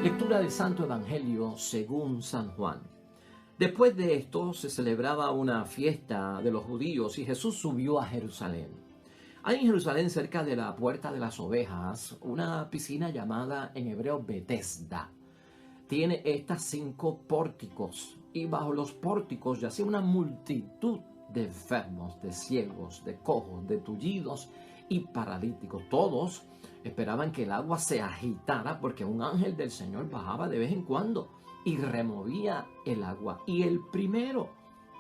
Lectura del Santo Evangelio según San Juan. Después de esto se celebraba una fiesta de los judíos y Jesús subió a Jerusalén. Hay en Jerusalén, cerca de la Puerta de las Ovejas, una piscina llamada en hebreo Betesda. Tiene estas 5 pórticos y bajo los pórticos yacía una multitud de enfermos, de ciegos, de cojos, de tullidos y paralíticos. Todos esperaban que el agua se agitara porque un ángel del Señor bajaba de vez en cuando y removía el agua. Y el primero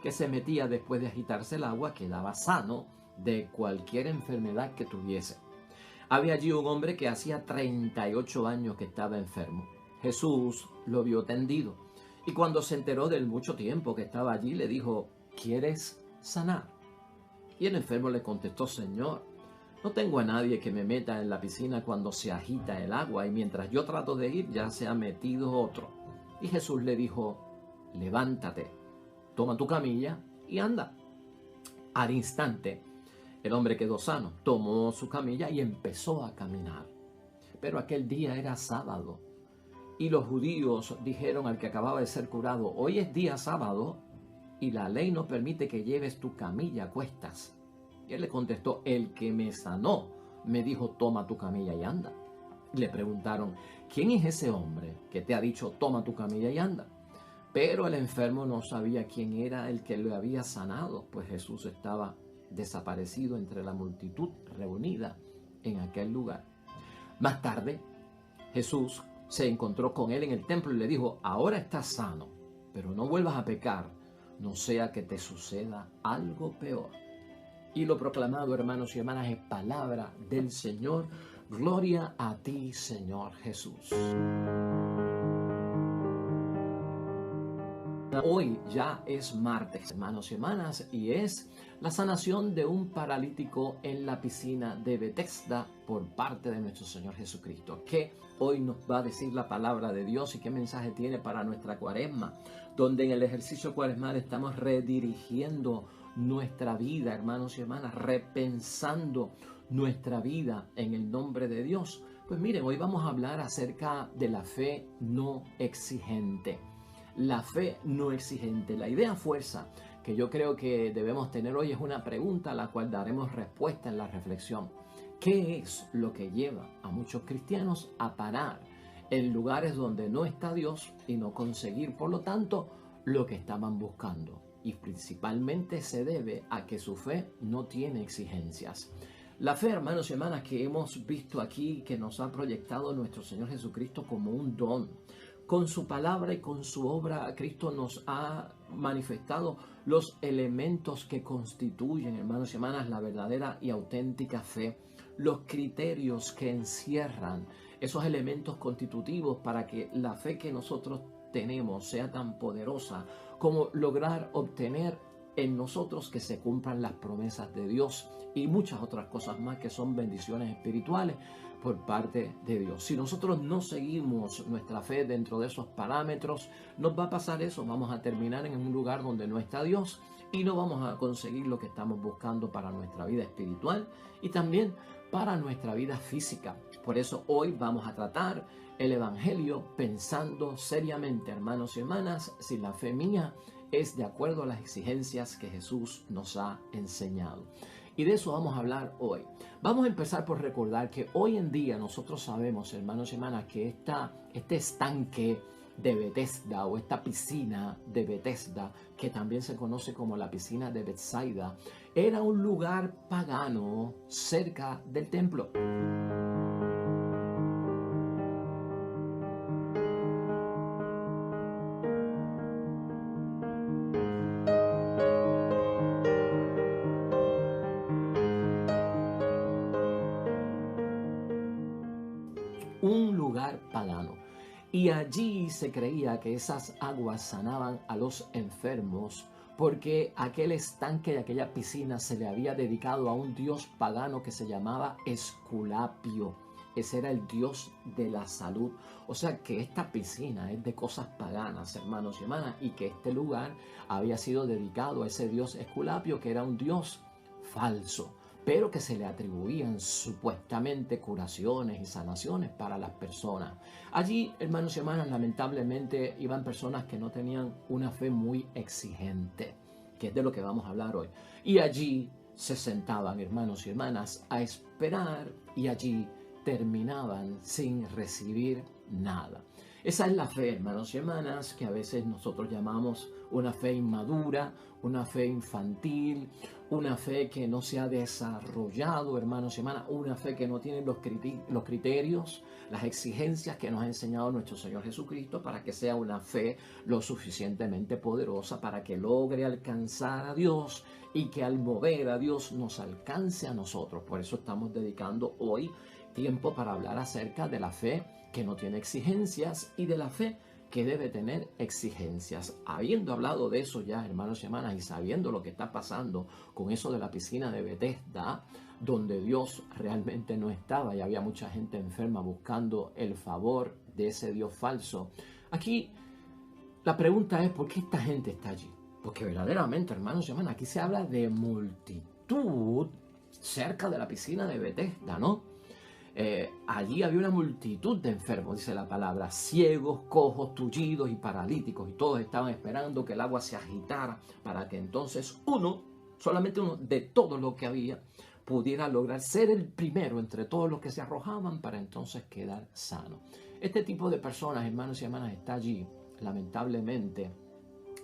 que se metía después de agitarse el agua quedaba sano de cualquier enfermedad que tuviese. Había allí un hombre que hacía 38 años que estaba enfermo. Jesús lo vio tendido y cuando se enteró del mucho tiempo que estaba allí le dijo: ¿quieres sanar? Y el enfermo le contestó: Señor, no tengo a nadie que me meta en la piscina cuando se agita el agua y mientras yo trato de ir ya se ha metido otro. Y Jesús le dijo: levántate, toma tu camilla y anda. Al instante el hombre quedó sano, tomó su camilla y empezó a caminar. Pero aquel día era sábado y los judíos dijeron al que acababa de ser curado: hoy es día sábado y la ley no permite que lleves tu camilla a cuestas. Y él le contestó: el que me sanó me dijo, toma tu camilla y anda. Y le preguntaron: ¿quién es ese hombre que te ha dicho, toma tu camilla y anda? Pero el enfermo no sabía quién era el que le había sanado, pues Jesús estaba desaparecido entre la multitud reunida en aquel lugar. Más tarde, Jesús se encontró con él en el templo y le dijo: ahora estás sano, pero no vuelvas a pecar, no sea que te suceda algo peor. Y lo proclamado, hermanos y hermanas, es palabra del Señor. Gloria a ti, Señor Jesús. Hoy ya es martes, hermanos y hermanas, y es la sanación de un paralítico en la piscina de Betesda por parte de nuestro Señor Jesucristo. ¿Qué hoy nos va a decir la palabra de Dios y qué mensaje tiene para nuestra cuaresma? Donde en el ejercicio cuaresmal estamos redirigiendo nuestra vida, hermanos y hermanas, repensando nuestra vida en el nombre de Dios. Pues miren, hoy vamos a hablar acerca de la fe no exigente. La fe no exigente. La idea fuerza que yo creo que debemos tener hoy es una pregunta a la cual daremos respuesta en la reflexión. ¿Qué es lo que lleva a muchos cristianos a parar en lugares donde no está Dios y no conseguir, por lo tanto, lo que estaban buscando? Y principalmente se debe a que su fe no tiene exigencias. La fe, hermanos y hermanas, que hemos visto aquí, que nos ha proyectado nuestro Señor Jesucristo como un don. Con su palabra y con su obra, Cristo nos ha manifestado los elementos que constituyen, hermanos y hermanas, la verdadera y auténtica fe, los criterios que encierran esos elementos constitutivos para que la fe que nosotros tenemos sea tan poderosa como lograr obtener en nosotros que se cumplan las promesas de Dios y muchas otras cosas más que son bendiciones espirituales por parte de Dios. Si nosotros no seguimos nuestra fe dentro de esos parámetros, nos va a pasar eso. Vamos a terminar en un lugar donde no está Dios y no vamos a conseguir lo que estamos buscando para nuestra vida espiritual y también para nuestra vida física. Por eso hoy vamos a tratar el Evangelio pensando seriamente, hermanos y hermanas, si la fe mía es de acuerdo a las exigencias que Jesús nos ha enseñado. Y de eso vamos a hablar hoy. Vamos a empezar por recordar que hoy en día nosotros sabemos, hermanos y hermanas, que este estanque de Betesda o esta piscina de Betesda, que también se conoce como la piscina de Betsaida, era un lugar pagano cerca del templo. Un lugar pagano. Y allí se creía que esas aguas sanaban a los enfermos porque aquel estanque de aquella piscina se le había dedicado a un dios pagano que se llamaba Esculapio. Ese era el dios de la salud. O sea que esta piscina es de cosas paganas, hermanos y hermanas, y que este lugar había sido dedicado a ese dios Esculapio, que era un dios falso, pero que se le atribuían supuestamente curaciones y sanaciones para las personas. Allí, hermanos y hermanas, lamentablemente iban personas que no tenían una fe muy exigente, que es de lo que vamos a hablar hoy. Y allí se sentaban, hermanos y hermanas, a esperar, y allí terminaban sin recibir nada. Esa es la fe, hermanos y hermanas, que a veces nosotros llamamos una fe inmadura, una fe infantil, una fe que no se ha desarrollado, hermanos y hermanas, una fe que no tiene los criterios, las exigencias que nos ha enseñado nuestro Señor Jesucristo para que sea una fe lo suficientemente poderosa para que logre alcanzar a Dios y que al mover a Dios nos alcance a nosotros. Por eso estamos dedicando hoy tiempo para hablar acerca de la fe que no tiene exigencias y de la fe que debe tener exigencias. Habiendo hablado de eso ya, hermanos y hermanas, y sabiendo lo que está pasando con eso de la piscina de Bethesda, donde Dios realmente no estaba y había mucha gente enferma buscando el favor de ese Dios falso, aquí la pregunta es, ¿por qué esta gente está allí? Porque verdaderamente, hermanos y hermanas, aquí se habla de multitud cerca de la piscina de Bethesda, ¿no? Allí había una multitud de enfermos, dice la palabra, ciegos, cojos, tullidos y paralíticos, y todos estaban esperando que el agua se agitara para que entonces solamente uno de todo lo que había, pudiera lograr ser el primero entre todos los que se arrojaban para entonces quedar sano. Este tipo de personas, hermanos y hermanas, está allí, lamentablemente,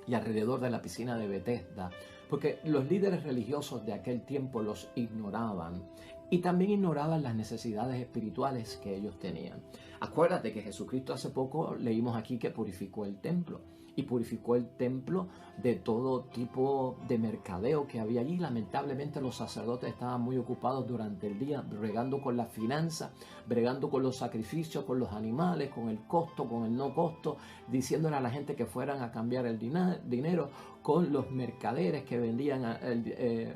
y alrededor de la piscina de Bethesda, porque los líderes religiosos de aquel tiempo los ignoraban y también ignoraban las necesidades espirituales que ellos tenían. Acuérdate que Jesucristo hace poco leímos aquí que purificó el templo y purificó el templo de todo tipo de mercadeo que había allí. Lamentablemente los sacerdotes estaban muy ocupados durante el día, bregando con la finanza, bregando con los sacrificios, con los animales, con el costo, con el no costo, diciéndole a la gente que fueran a cambiar el dinero, con los mercaderes que vendían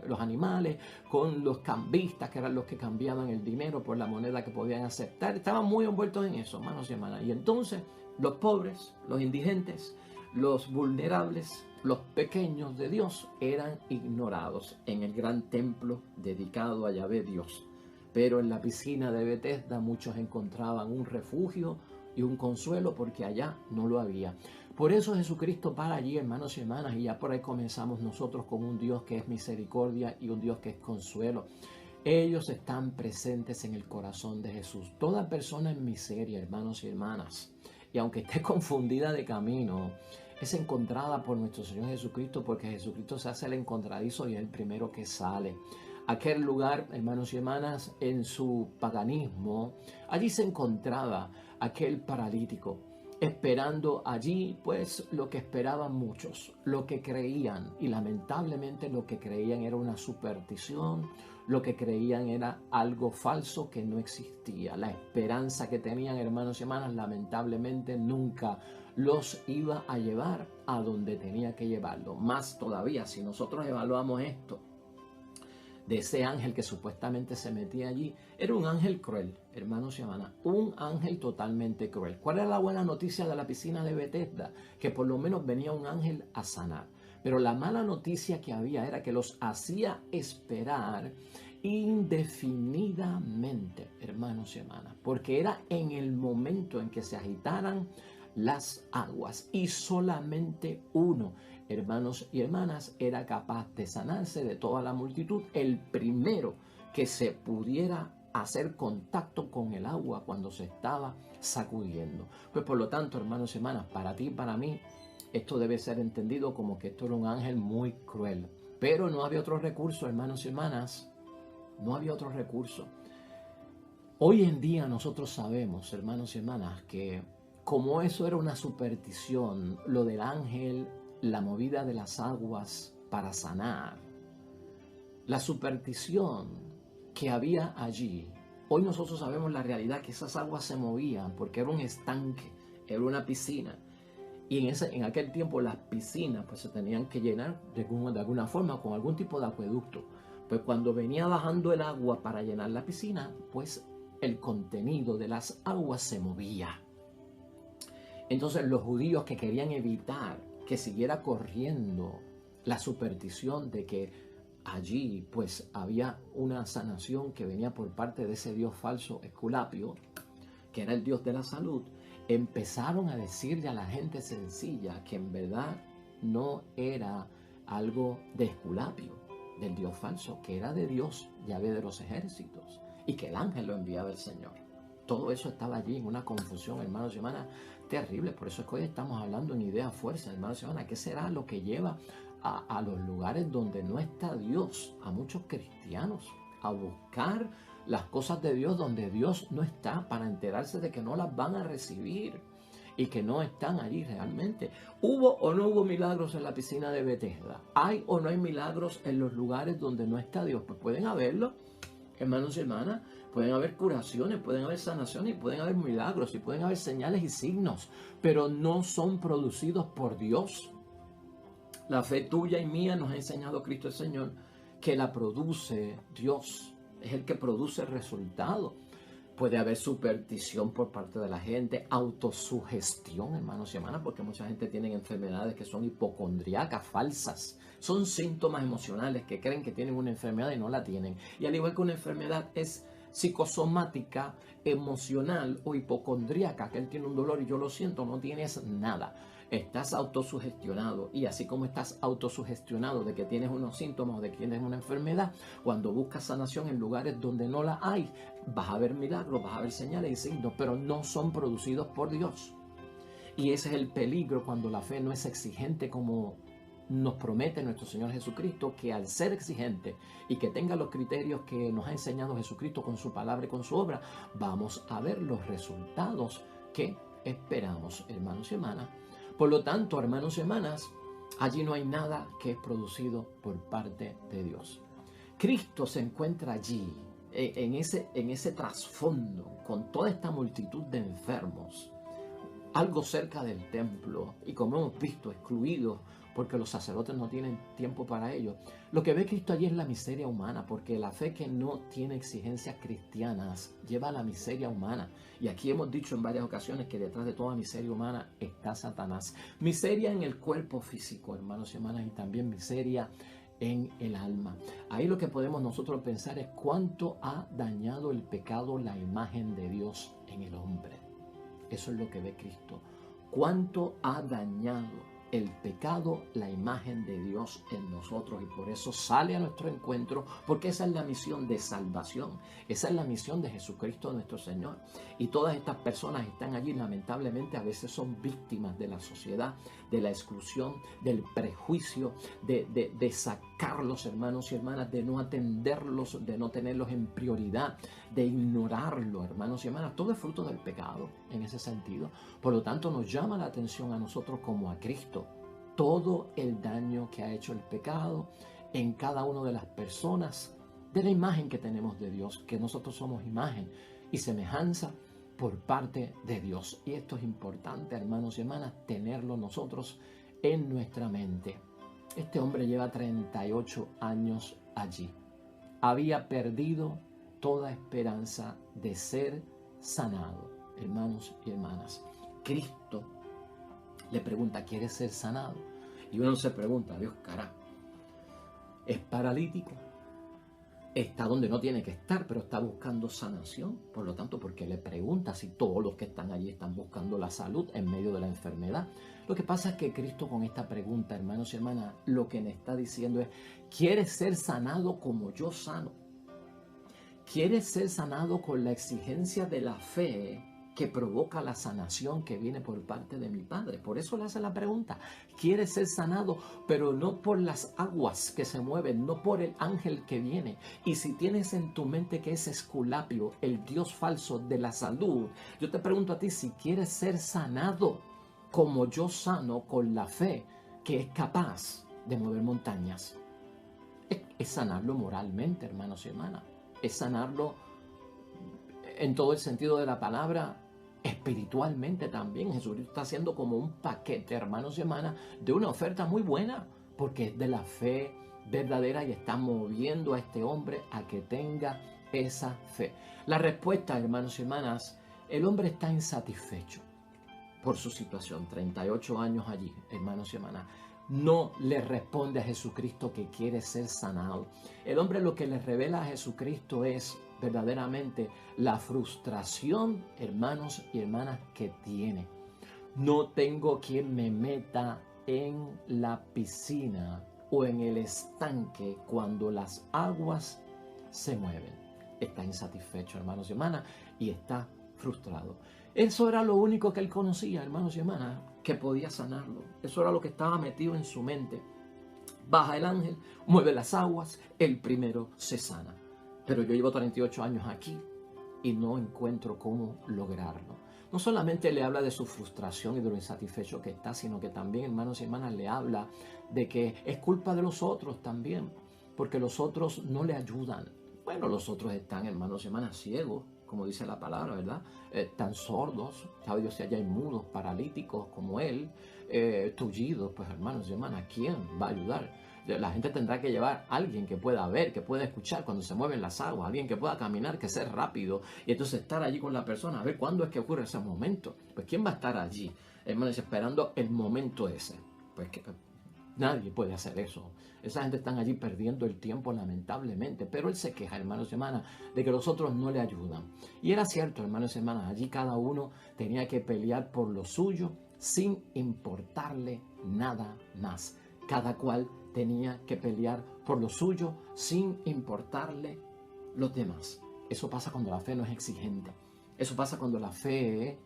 los animales, con los cambistas que eran los que cambiaban el dinero por la moneda que podían aceptar. Estaban muy envueltos en eso, hermanos y hermanas. Y entonces los pobres, los indigentes, los vulnerables, los pequeños de Dios eran ignorados en el gran templo dedicado a Yahvé Dios. Pero en la piscina de Bethesda muchos encontraban un refugio y un consuelo porque allá no lo había. Por eso Jesucristo para allí, hermanos y hermanas, y ya por ahí comenzamos nosotros con un Dios que es misericordia y un Dios que es consuelo. Ellos están presentes en el corazón de Jesús. Toda persona en miseria, hermanos y hermanas, y aunque esté confundida de camino, es encontrada por nuestro Señor Jesucristo, porque Jesucristo se hace el encontradizo y es el primero que sale. Aquel lugar, hermanos y hermanas, en su paganismo, allí se encontraba aquel paralítico, esperando allí pues lo que esperaban muchos, lo que creían, y lamentablemente lo que creían era una superstición, lo que creían era algo falso que no existía. La esperanza que tenían, hermanos y hermanas, lamentablemente nunca los iba a llevar a donde tenía que llevarlo. Más todavía, si nosotros evaluamos esto de ese ángel que supuestamente se metía allí, era un ángel cruel, hermanos y hermanas, un ángel totalmente cruel. ¿Cuál era la buena noticia de la piscina de Bethesda? Que por lo menos venía un ángel a sanar. Pero la mala noticia que había era que los hacía esperar indefinidamente, hermanos y hermanas, porque era en el momento en que se agitaran las aguas y solamente uno, hermanos y hermanas, era capaz de sanarse de toda la multitud, el primero que se pudiera hacer contacto con el agua cuando se estaba sacudiendo. Pues por lo tanto, hermanos y hermanas, para ti y para mí, esto debe ser entendido como que esto era un ángel muy cruel. Pero no había otro recurso, hermanos y hermanas, no había otro recurso. Hoy en día nosotros sabemos, hermanos y hermanas, que como eso era una superstición, lo del ángel, la movida de las aguas para sanar, la superstición que había allí, hoy nosotros sabemos la realidad que esas aguas se movían porque era un estanque, era una piscina. Y en aquel tiempo las piscinas pues se tenían que llenar de alguna forma con algún tipo de acueducto. Pues cuando venía bajando el agua para llenar la piscina, pues el contenido de las aguas se movía. Entonces los judíos que querían evitar que siguiera corriendo la superstición de que allí pues había una sanación que venía por parte de ese dios falso Esculapio, que era el dios de la salud, empezaron a decirle a la gente sencilla que en verdad no era algo de Esculapio, del dios falso, que era de Dios, Yahvé de los ejércitos, y que el ángel lo enviaba el Señor. Todo eso estaba allí en una confusión, hermanos y hermanas, terrible. Por eso es que hoy estamos hablando en idea fuerza, hermanos y hermanas. ¿Qué será lo que lleva a los lugares donde no está Dios, a muchos cristianos, a buscar las cosas de Dios donde Dios no está, para enterarse de que no las van a recibir y que no están allí realmente? ¿Hubo o no hubo milagros en la piscina de Bethesda? ¿Hay o no hay milagros en los lugares donde no está Dios? Pues pueden haberlo, hermanos y hermanas. Pueden haber curaciones, pueden haber sanaciones, y pueden haber milagros, y pueden haber señales y signos, pero no son producidos por Dios. La fe tuya y mía nos ha enseñado Cristo el Señor que la produce Dios. Es el que produce el resultado. Puede haber superstición por parte de la gente, autosugestión, hermanos y hermanas, porque mucha gente tiene enfermedades que son hipocondriacas, falsas. Son síntomas emocionales que creen que tienen una enfermedad y no la tienen. Y al igual que una enfermedad es psicosomática, emocional o hipocondríaca, que él tiene un dolor y yo lo siento, no tienes nada. Estás autosugestionado, y así como estás autosugestionado de que tienes unos síntomas o de que tienes una enfermedad, cuando buscas sanación en lugares donde no la hay, vas a ver milagros, vas a ver señales y signos, pero no son producidos por Dios. Y ese es el peligro cuando la fe no es exigente como nos promete nuestro Señor Jesucristo, que al ser exigente y que tenga los criterios que nos ha enseñado Jesucristo con su palabra y con su obra, vamos a ver los resultados que esperamos, hermanos y hermanas. Por lo tanto, hermanos y hermanas, allí no hay nada que es producido por parte de Dios. Cristo se encuentra allí, en ese trasfondo, con toda esta multitud de enfermos, algo cerca del templo, y como hemos visto, excluidos porque los sacerdotes no tienen tiempo para ello. Lo que ve Cristo allí es la miseria humana, porque la fe que no tiene exigencias cristianas lleva a la miseria humana. Y aquí hemos dicho en varias ocasiones que detrás de toda miseria humana está Satanás. Miseria en el cuerpo físico, hermanos y hermanas, y también miseria en el alma. Ahí lo que podemos nosotros pensar es cuánto ha dañado el pecado la imagen de Dios en el hombre. Eso es lo que ve Cristo. Cuánto ha dañado el pecado la imagen de Dios en nosotros, y por eso sale a nuestro encuentro, porque esa es la misión de salvación, esa es la misión de Jesucristo nuestro Señor. Y todas estas personas están allí, lamentablemente a veces son víctimas de la sociedad, de la exclusión, del prejuicio, de sacarlos, hermanos y hermanas, de no atenderlos, de no tenerlos en prioridad, de ignorarlos, hermanos y hermanas. Todo es fruto del pecado en ese sentido. Por lo tanto, nos llama la atención a nosotros como a Cristo todo el daño que ha hecho el pecado en cada una de las personas, de la imagen que tenemos de Dios, que nosotros somos imagen y semejanza por parte de Dios. Y esto es importante, hermanos y hermanas, tenerlo nosotros en nuestra mente. Este hombre lleva 38 años allí. Había perdido toda esperanza de ser sanado, hermanos y hermanas. Cristo le pregunta, ¿quieres ser sanado? Y uno se pregunta, Dios, cara, es paralítico, está donde no tiene que estar, pero está buscando sanación. Por lo tanto, ¿por qué le pregunta si todos los que están allí están buscando la salud en medio de la enfermedad? Lo que pasa es que Cristo, con esta pregunta, hermanos y hermanas, lo que le está diciendo es, ¿quieres ser sanado como yo sano? ¿Quieres ser sanado con la exigencia de la fe que provoca la sanación que viene por parte de mi Padre? Por eso le hace la pregunta. ¿Quieres ser sanado? Pero no por las aguas que se mueven, no por el ángel que viene. Y si tienes en tu mente que es Esculapio, el dios falso de la salud, yo te pregunto a ti si quieres ser sanado como yo sano, con la fe que es capaz de mover montañas. Es sanarlo moralmente, hermanos y hermanas. Es sanarlo en todo el sentido de la palabra, espiritualmente también. Jesucristo está haciendo como un paquete, hermanos y hermanas, de una oferta muy buena, porque es de la fe verdadera y está moviendo a este hombre a que tenga esa fe. La respuesta, hermanos y hermanas, el hombre está insatisfecho por su situación, 38 años allí, hermanos y hermanas. no le responde a Jesucristo que quiere ser sanado. El hombre lo que le revela a Jesucristo es verdaderamente la frustración, hermanos y hermanas, que tiene. No tengo quien me meta en la piscina o en el estanque cuando las aguas se mueven. Está insatisfecho, hermanos y hermanas, y está frustrado. Eso era lo único que él conocía, hermanos y hermanas, que podía sanarlo. Eso era lo que estaba metido en su mente. Baja el ángel, mueve las aguas, el primero se sana. Pero yo llevo 38 años aquí y no encuentro cómo lograrlo. No solamente le habla de su frustración y de lo insatisfecho que está, sino que también, hermanos y hermanas, le habla de que es culpa de los otros también, porque los otros no le ayudan. Bueno, los otros están, hermanos y hermanas, ciegos, como dice la palabra, ¿verdad? Están sordos, sabe Dios si allá hay mudos, paralíticos como él, tullidos, pues hermanos y hermanas, ¿quién va a ayudar? La gente tendrá que llevar a alguien que pueda ver, que pueda escuchar cuando se mueven las aguas, alguien que pueda caminar, que sea rápido, y entonces estar allí con la persona, a ver cuándo es que ocurre ese momento. Pues ¿quién va a estar allí, hermanos, esperando el momento ese? Pues que nadie puede hacer eso. Esa gente está allí perdiendo el tiempo lamentablemente, pero él se queja, hermanos y hermanas, de que los otros no le ayudan. Y era cierto, hermanos y hermanas, allí cada uno tenía que pelear por lo suyo sin importarle nada más. Cada cual tenía que pelear por lo suyo sin importarle los demás. Eso pasa cuando la fe no es exigente. Eso pasa cuando la fe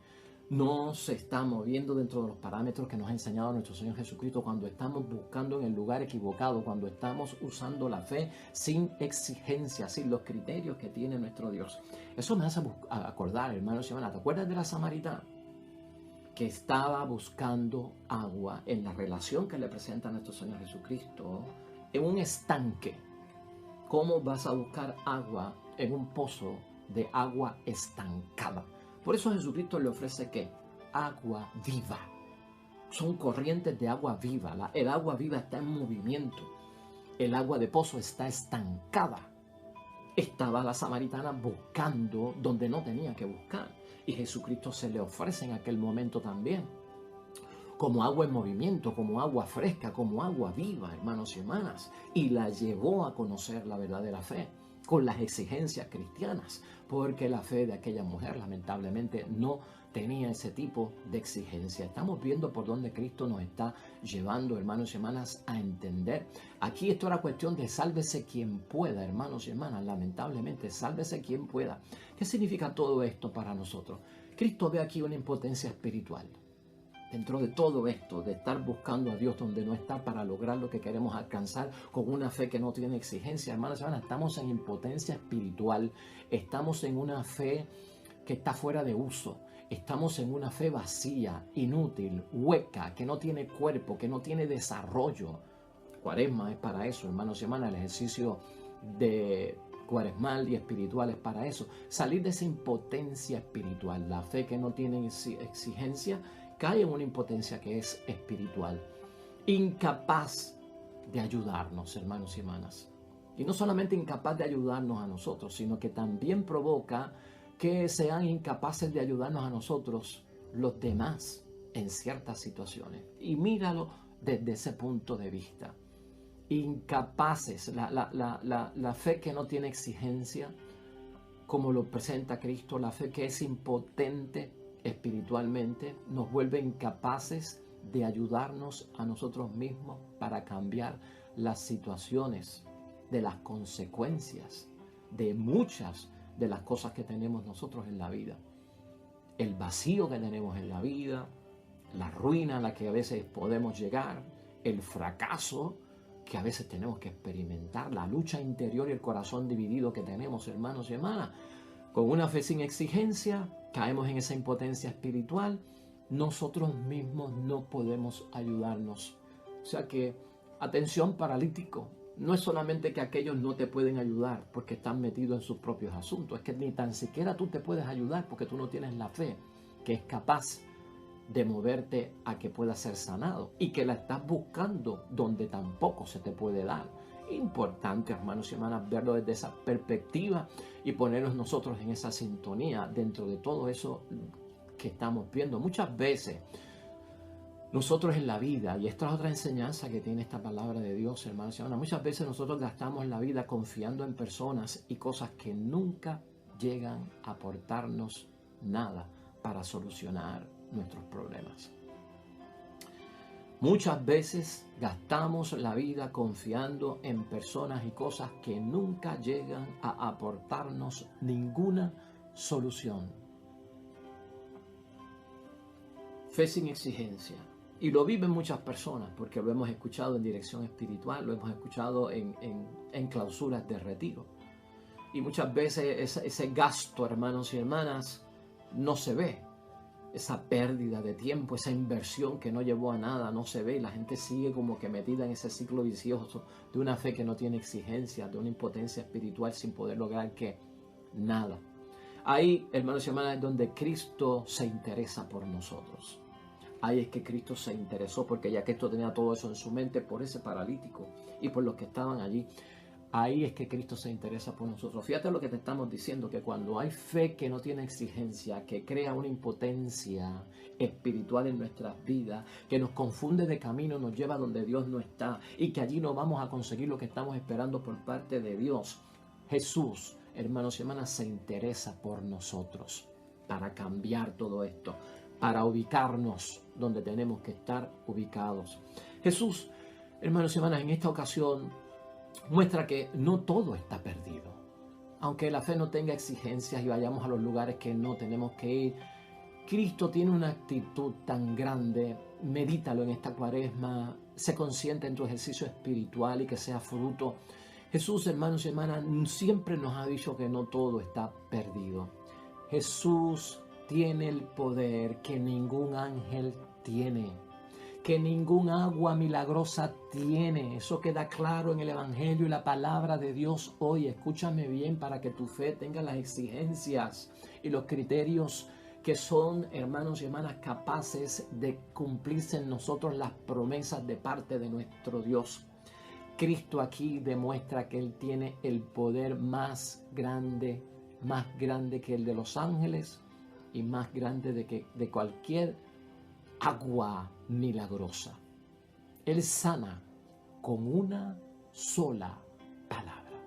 no se está moviendo dentro de los parámetros que nos ha enseñado nuestro Señor Jesucristo, cuando estamos buscando en el lugar equivocado, cuando estamos usando la fe sin exigencia, sin los criterios que tiene nuestro Dios. Eso me hace acordar, hermanos y hermanas, ¿te acuerdas de la samaritana que estaba buscando agua en la relación que le presenta a nuestro Señor Jesucristo en un estanque? ¿Cómo vas a buscar agua en un pozo de agua estancada? Por eso Jesucristo le ofrece ¿qué? Agua viva. Son corrientes de agua viva. El agua viva está en movimiento. El agua de pozo está estancada. Estaba la samaritana buscando donde no tenía que buscar. Y Jesucristo se le ofrece en aquel momento también. Como agua en movimiento, como agua fresca, como agua viva, hermanos y hermanas. Y la llevó a conocer la verdadera fe con las exigencias cristianas, porque la fe de aquella mujer lamentablemente no tenía ese tipo de exigencia. Estamos viendo por dónde Cristo nos está llevando, hermanos y hermanas, a entender. Aquí esto era cuestión de sálvese quien pueda, hermanos y hermanas, lamentablemente, sálvese quien pueda. ¿Qué significa todo esto para nosotros? Cristo ve aquí una impotencia espiritual. Dentro de todo esto, de estar buscando a Dios donde no está para lograr lo que queremos alcanzar con una fe que no tiene exigencia, hermanos y hermanas, estamos en impotencia espiritual, estamos en una fe que está fuera de uso, estamos en una fe vacía, inútil, hueca, que no tiene cuerpo, que no tiene desarrollo. Cuaresma es para eso, hermanos y hermanas, el ejercicio de cuaresmal y espiritual es para eso. Salir de esa impotencia espiritual, la fe que no tiene exigencia, cae en una impotencia que es espiritual, incapaz de ayudarnos, hermanos y hermanas. Y no solamente incapaz de ayudarnos a nosotros, sino que también provoca que sean incapaces de ayudarnos a nosotros los demás en ciertas situaciones. Y míralo desde ese punto de vista. Incapaces, la fe que no tiene exigencia, como lo presenta Cristo, la fe que es impotente espiritualmente, nos vuelve incapaces de ayudarnos a nosotros mismos para cambiar las situaciones, de las consecuencias de muchas de las cosas que tenemos nosotros en la vida. El vacío que tenemos en la vida, la ruina a la que a veces podemos llegar, el fracaso que a veces tenemos que experimentar, la lucha interior y el corazón dividido que tenemos, hermanos y hermanas. Con una fe sin exigencia, caemos en esa impotencia espiritual, nosotros mismos no podemos ayudarnos. O sea que, atención paralítico, no es solamente que aquellos no te pueden ayudar porque están metidos en sus propios asuntos, es que ni tan siquiera tú te puedes ayudar porque tú no tienes la fe que es capaz de moverte a que puedas ser sanado y que la estás buscando donde tampoco se te puede dar. Importante, hermanos y hermanas, verlo desde esa perspectiva y ponernos nosotros en esa sintonía dentro de todo eso que estamos viendo. Muchas veces Nosotros en la vida, y esta es otra enseñanza que tiene esta palabra de Dios, hermanos y hermanas, muchas veces nosotros gastamos la vida confiando en personas y cosas que nunca llegan a aportarnos nada para solucionar nuestros problemas. Muchas veces gastamos la vida confiando en personas y cosas que nunca llegan a aportarnos ninguna solución. Fe sin exigencia. Y lo viven muchas personas porque lo hemos escuchado en dirección espiritual, lo hemos escuchado en clausuras de retiro. Y muchas veces ese gasto, hermanos y hermanas, no se ve. Esa pérdida de tiempo, esa inversión que no llevó a nada, no se ve. Y la gente sigue como que metida en ese ciclo vicioso de una fe que no tiene exigencia, de una impotencia espiritual sin poder lograr que nada. Ahí, hermanos y hermanas, es donde Cristo se interesa por nosotros. Ahí es que Cristo se interesó, porque ya que esto tenía todo eso en su mente, por ese paralítico y por los que estaban allí, ahí es que Cristo se interesa por nosotros. Fíjate lo que te estamos diciendo, que cuando hay fe que no tiene exigencia, que crea una impotencia espiritual en nuestras vidas, que nos confunde de camino, nos lleva donde Dios no está y que allí no vamos a conseguir lo que estamos esperando por parte de Dios. Jesús, hermanos y hermanas, se interesa por nosotros para cambiar todo esto, para ubicarnos donde tenemos que estar ubicados. Jesús, hermanos y hermanas, en esta ocasión muestra que no todo está perdido. Aunque la fe no tenga exigencias y vayamos a los lugares que no tenemos que ir, Cristo tiene una actitud tan grande. Medítalo en esta cuaresma, sé consciente en tu ejercicio espiritual y que sea fruto. Jesús, hermanos y hermanas, siempre nos ha dicho que no todo está perdido. Jesús tiene el poder que ningún ángel tiene, que ningún agua milagrosa tiene. Eso queda claro en el Evangelio y la palabra de Dios hoy. Escúchame bien para que tu fe tenga las exigencias y los criterios que son, hermanos y hermanas, capaces de cumplirse en nosotros las promesas de parte de nuestro Dios. Cristo aquí demuestra que Él tiene el poder más grande que el de los ángeles y más grande de cualquier agua milagrosa. Él sana con una sola palabra.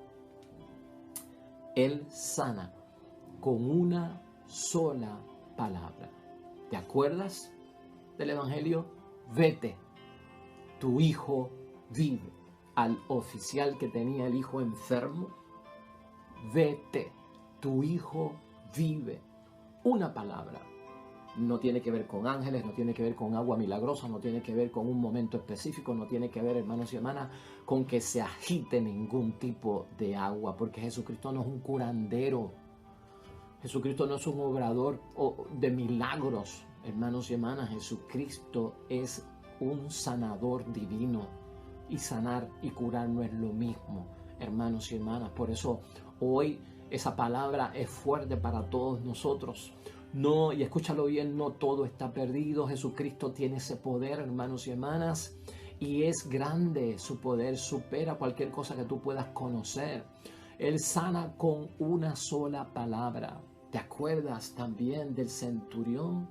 Él sana con una sola palabra. ¿Te acuerdas del Evangelio? Vete, tu hijo vive. Al oficial que tenía el hijo enfermo, vete, tu hijo vive. Una palabra. No tiene que ver con ángeles, no tiene que ver con agua milagrosa, no tiene que ver con un momento específico, no tiene que ver, hermanos y hermanas, con que se agite ningún tipo de agua, porque Jesucristo no es un curandero. Jesucristo no es un obrador de milagros, hermanos y hermanas. Jesucristo es un sanador divino. Y sanar y curar no es lo mismo, hermanos y hermanas. Por eso hoy esa palabra es fuerte para todos nosotros. No, y escúchalo bien, no todo está perdido. Jesucristo tiene ese poder, hermanos y hermanas, y es grande su poder, supera cualquier cosa que tú puedas conocer. Él sana con una sola palabra. ¿Te acuerdas también del centurión?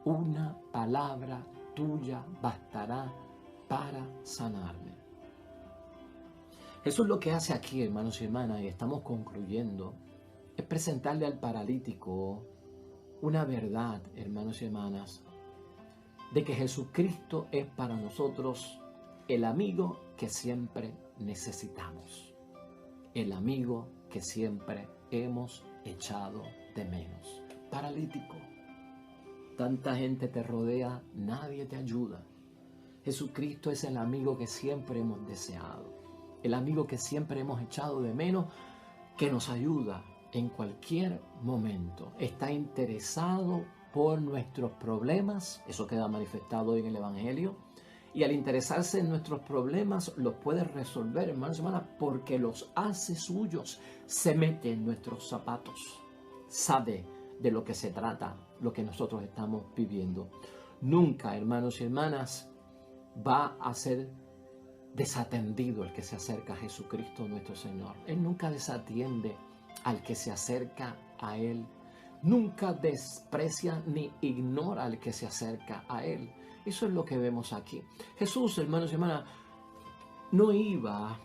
Una palabra tuya bastará para sanarme. Jesús lo que hace aquí, hermanos y hermanas, y estamos concluyendo, es presentarle al paralítico una verdad, hermanos y hermanas, de que Jesucristo es para nosotros el amigo que siempre necesitamos, el amigo que siempre hemos echado de menos. Paralítico, tanta gente te rodea, nadie te ayuda. Jesucristo es el amigo que siempre hemos deseado, el amigo que siempre hemos echado de menos, que nos ayuda en cualquier momento. Está interesado por nuestros problemas, eso queda manifestado hoy en el Evangelio, y al interesarse en nuestros problemas los puede resolver, hermanos y hermanas, porque los hace suyos, se mete en nuestros zapatos, sabe de lo que se trata, lo que nosotros estamos viviendo. Nunca, hermanos y hermanas, va a ser desatendido el que se acerca a Jesucristo nuestro Señor. Él nunca desatiende al que se acerca a Él. Nunca desprecia ni ignora al que se acerca a Él. Eso es lo que vemos aquí. Jesús, hermanos y hermanas, no iba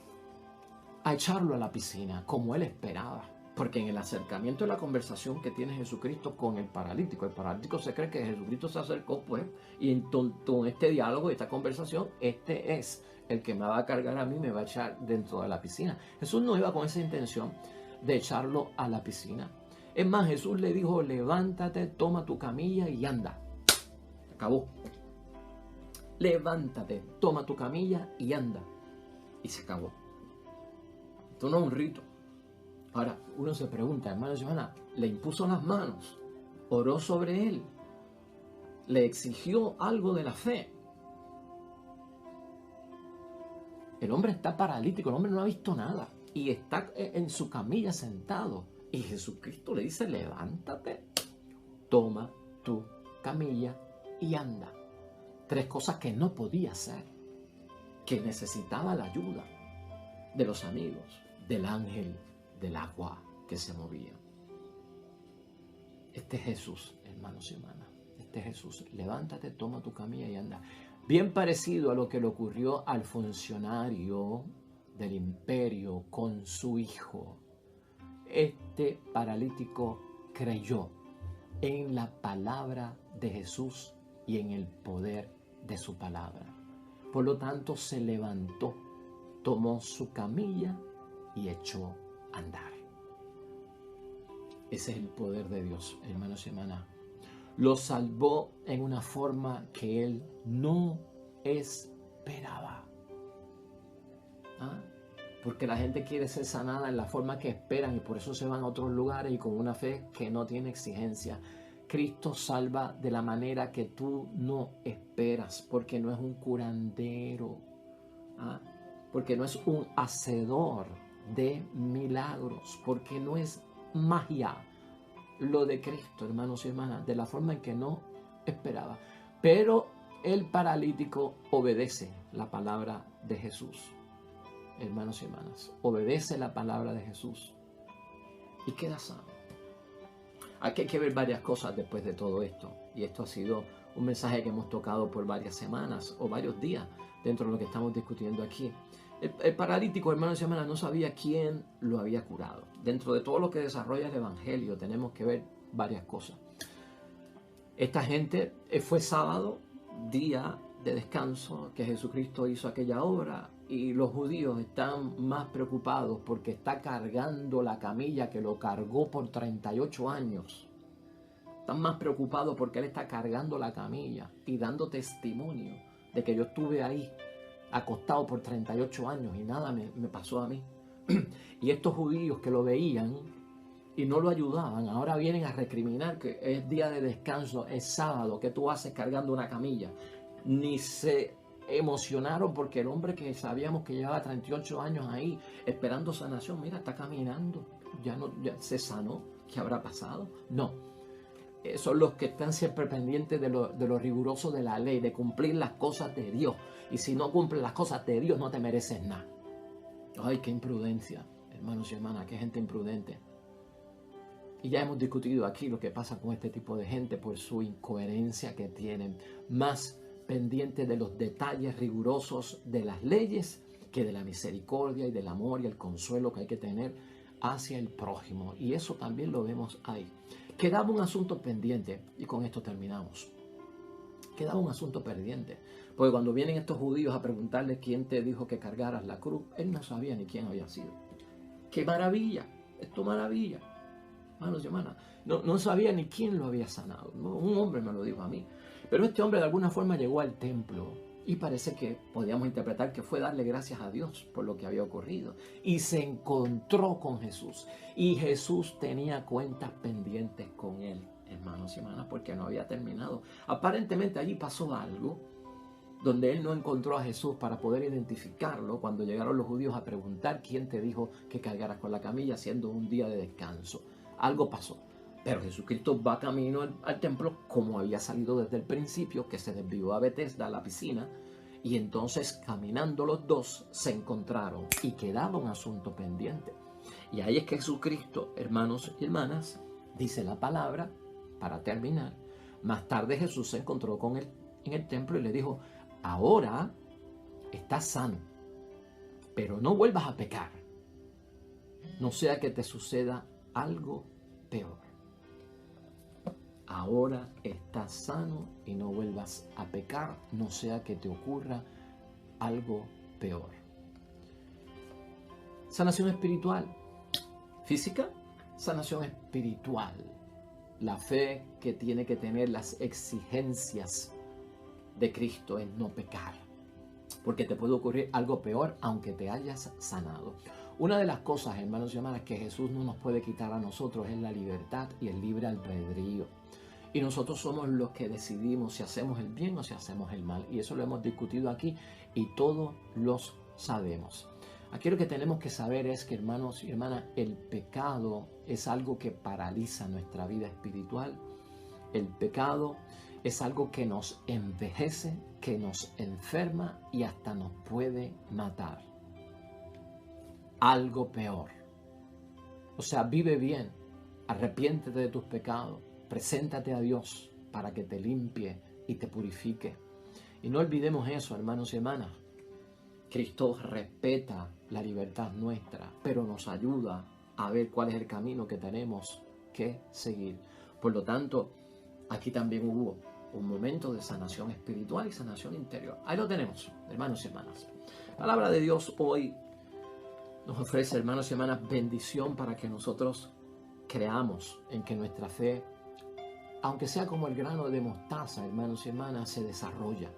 a echarlo a la piscina como él esperaba. Porque en el acercamiento de la conversación que tiene Jesucristo con el paralítico se cree que Jesucristo se acercó, pues, y en este diálogo, esta conversación, este es el que me va a cargar a mí, me va a echar dentro de la piscina. Jesús no iba con esa intención de echarlo a la piscina. Es más, Jesús le dijo, levántate, toma tu camilla y anda. Acabó. Levántate, toma tu camilla y anda. Y se acabó. Esto no es un rito. Ahora, uno se pregunta, hermanos y hermanas, le impuso las manos, oró sobre él, le exigió algo de la fe. El hombre está paralítico, el hombre no ha visto nada y está en su camilla sentado. Y Jesucristo le dice, levántate, toma tu camilla y anda. 3 cosas que no podía hacer, que necesitaba la ayuda de los amigos, del ángel, del agua que se movía. Este es Jesús, hermanos y hermanas. Este es Jesús. Levántate, toma tu camilla y anda. Bien parecido a lo que le ocurrió al funcionario del imperio con su hijo. Este paralítico creyó en la palabra de Jesús y en el poder de su palabra. Por lo tanto, se levantó, tomó su camilla y echó a andar. Ese es el poder de Dios, hermanos y hermanas. Lo salvó en una forma que él no esperaba. ¿Ah? Porque la gente quiere ser sanada en la forma que esperan y por eso se van a otros lugares y con una fe que no tiene exigencia. Cristo salva de la manera que tú no esperas, porque no es un curandero, ¿ah? Porque no es un hacedor de milagros, porque no es magia lo de Cristo, hermanos y hermanas, de la forma en que no esperaba. Pero el paralítico obedece la palabra de Jesús, hermanos y hermanas, obedece la palabra de Jesús y queda sano. Aquí hay que ver varias cosas después de todo esto, y esto ha sido un mensaje que hemos tocado por varias semanas o varios días dentro de lo que estamos discutiendo aquí. El paralítico, hermanos y hermanas, no sabía quién lo había curado. Dentro de todo lo que desarrolla el Evangelio tenemos que ver varias cosas. Esta gente, fue sábado, día de descanso, que Jesucristo hizo aquella obra, y los judíos están más preocupados porque está cargando la camilla que lo cargó por 38 años. Están más preocupados porque él está cargando la camilla y dando testimonio de que yo estuve ahí acostado por 38 años y nada me pasó a mí. Y estos judíos que lo veían y no lo ayudaban, ahora vienen a recriminar que es día de descanso, es sábado, ¿qué tú haces cargando una camilla? Ni se emocionaron porque el hombre que sabíamos que llevaba 38 años ahí esperando sanación, mira, está caminando, ya se sanó, ¿qué habrá pasado? No. Son los que están siempre pendientes de lo riguroso de la ley, de cumplir las cosas de Dios. Y si no cumples las cosas de Dios, no te mereces nada. Ay, qué imprudencia, hermanos y hermanas, qué gente imprudente. Y ya hemos discutido aquí lo que pasa con este tipo de gente por su incoherencia que tienen, más pendiente de los detalles rigurosos de las leyes que de la misericordia y del amor y el consuelo que hay que tener hacia el prójimo. Y eso también lo vemos ahí. Quedaba un asunto pendiente, y con esto terminamos. Quedaba un asunto pendiente, porque cuando vienen estos judíos a preguntarle quién te dijo que cargaras la cruz, él no sabía ni quién había sido. ¡Qué maravilla! ¡Esto maravilla! Hermanos y hermanas, no sabía ni quién lo había sanado. No, un hombre me lo dijo a mí. Pero este hombre de alguna forma llegó al templo y parece que podíamos interpretar que fue darle gracias a Dios por lo que había ocurrido. Y se encontró con Jesús. Y Jesús tenía cuentas pendientes con él, hermanos y hermanas, porque no había terminado. Aparentemente allí pasó algo donde él no encontró a Jesús para poder identificarlo cuando llegaron los judíos a preguntar quién te dijo que cargaras con la camilla siendo un día de descanso. Algo pasó. Pero Jesucristo va camino al templo como había salido desde el principio, que se desvió a Betesda, a la piscina, y entonces caminando los dos se encontraron y quedaba un asunto pendiente. Y ahí es que Jesucristo, hermanos y hermanas, dice la palabra, para terminar, más tarde Jesús se encontró con él en el templo y le dijo, ahora estás sano, pero no vuelvas a pecar, no sea que te suceda algo peor. Ahora estás sano y no vuelvas a pecar, no sea que te ocurra algo peor. Sanación espiritual. Física, sanación espiritual. La fe que tiene que tener las exigencias de Cristo es no pecar, porque te puede ocurrir algo peor aunque te hayas sanado. Una de las cosas, hermanos y hermanas, que Jesús no nos puede quitar a nosotros es la libertad y el libre albedrío. Y nosotros somos los que decidimos si hacemos el bien o si hacemos el mal. Y eso lo hemos discutido aquí y todos los sabemos. Aquí lo que tenemos que saber es que, hermanos y hermanas, el pecado es algo que paraliza nuestra vida espiritual. El pecado es algo que nos envejece, que nos enferma y hasta nos puede matar. Algo peor. O sea, vive bien, arrepiéntete de tus pecados, preséntate a Dios para que te limpie y te purifique. Y no olvidemos eso, hermanos y hermanas. Cristo respeta la libertad nuestra, pero nos ayuda a ver cuál es el camino que tenemos que seguir. Por lo tanto, aquí también hubo un momento de sanación espiritual y sanación interior. Ahí lo tenemos, hermanos y hermanas. La palabra de Dios hoy nos ofrece, hermanos y hermanas, bendición para que nosotros creamos en que nuestra fe, aunque sea como el grano de mostaza, hermanos y hermanas, se desarrolla.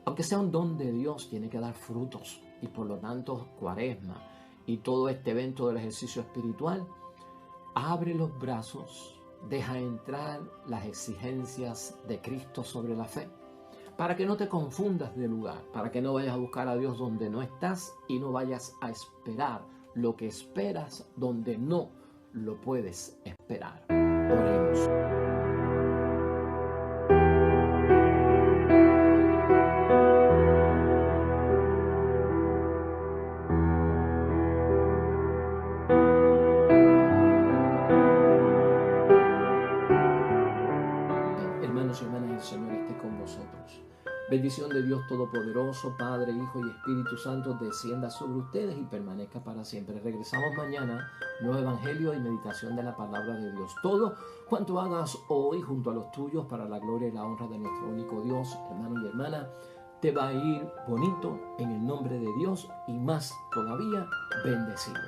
Aunque sea un don de Dios, tiene que dar frutos. Y por lo tanto, Cuaresma y todo este evento del ejercicio espiritual, abre los brazos, deja entrar las exigencias de Cristo sobre la fe, para que no te confundas de lugar, para que no vayas a buscar a Dios donde no estás y no vayas a esperar lo que esperas donde no lo puedes esperar. Oremos. Hermanos y hermanas, el Señor esté con vosotros. Bendición de Dios Todopoderoso, Padre, Hijo y Espíritu Santo, descienda sobre ustedes y permanezca para siempre. Regresamos mañana, nuevo evangelio y meditación de la palabra de Dios. Todo cuanto hagas hoy junto a los tuyos para la gloria y la honra de nuestro único Dios, hermano y hermana, te va a ir bonito en el nombre de Dios y más todavía bendecido.